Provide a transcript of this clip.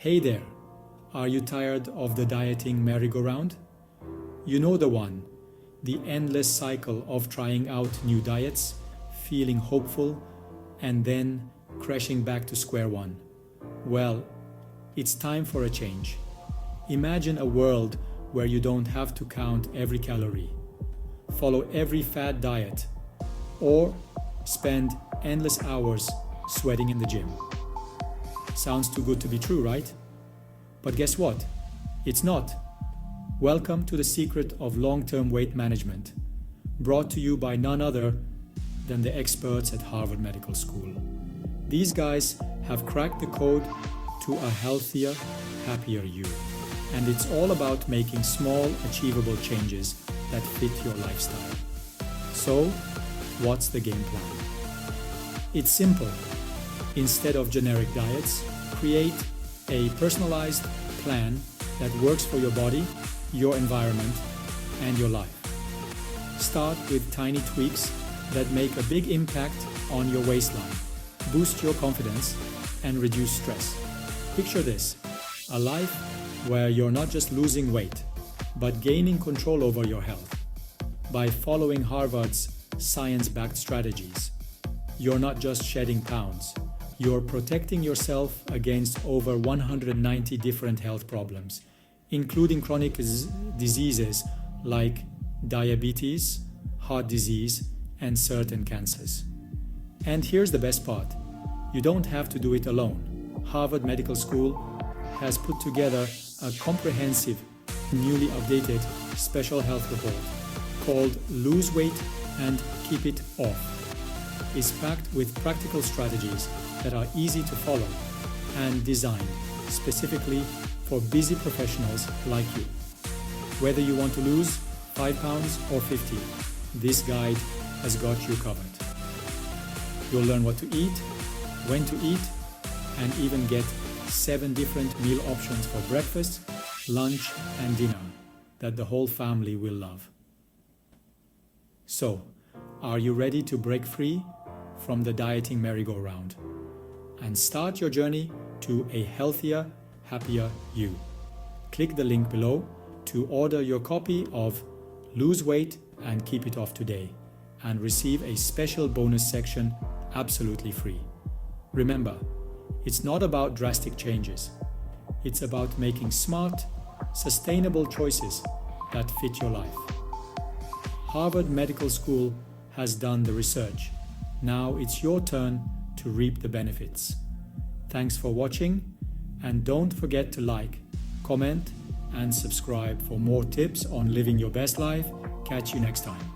Hey there, are you tired of the dieting merry-go-round? You know the one, the endless cycle of trying out new diets, feeling hopeful, and then crashing back to square one. Well, it's time for a change. Imagine a world where you don't have to count every calorie, follow every fad diet, or spend endless hours sweating in the gym. Sounds too good to be true, right? But guess what? It's not. Welcome to the secret of long-term weight management, brought to you by none other than the experts at Harvard Medical School. These guys have cracked the code to a healthier, happier you. And it's all about making small, achievable changes that fit your lifestyle. So, what's the game plan? It's simple. Instead of generic diets, create a personalized plan that works for your body, your environment, and your life. Start with tiny tweaks that make a big impact on your waistline, boost your confidence, and reduce stress. Picture this, a life where you're not just losing weight, but gaining control over your health. By following Harvard's science-backed strategies, you're not just shedding pounds, you're protecting yourself against over 190 different health problems, including chronic diseases like diabetes, heart disease, and certain cancers. And here's the best part. You don't have to do it alone. Harvard Medical School has put together a comprehensive, newly updated special health report called Lose Weight and Keep It Off. It's packed with practical strategies that are easy to follow and designed specifically for busy professionals like you. Whether you want to lose 5 pounds or 50, this guide has got you covered. You'll learn what to eat, when to eat, and even get 7 different meal options for breakfast, lunch, and dinner that the whole family will love. So, are you ready to break free from the dieting merry-go-round and start your journey to a healthier, happier you? Click the link below to order your copy of Lose Weight and Keep It Off today and receive a special bonus section absolutely free. Remember, it's not about drastic changes. It's about making smart, sustainable choices that fit your life. Harvard Medical School has done the research. Now it's your turn to reap the benefits. Thanks for watching, and don't forget to like, comment, and subscribe for more tips on living your best life. Catch you next time.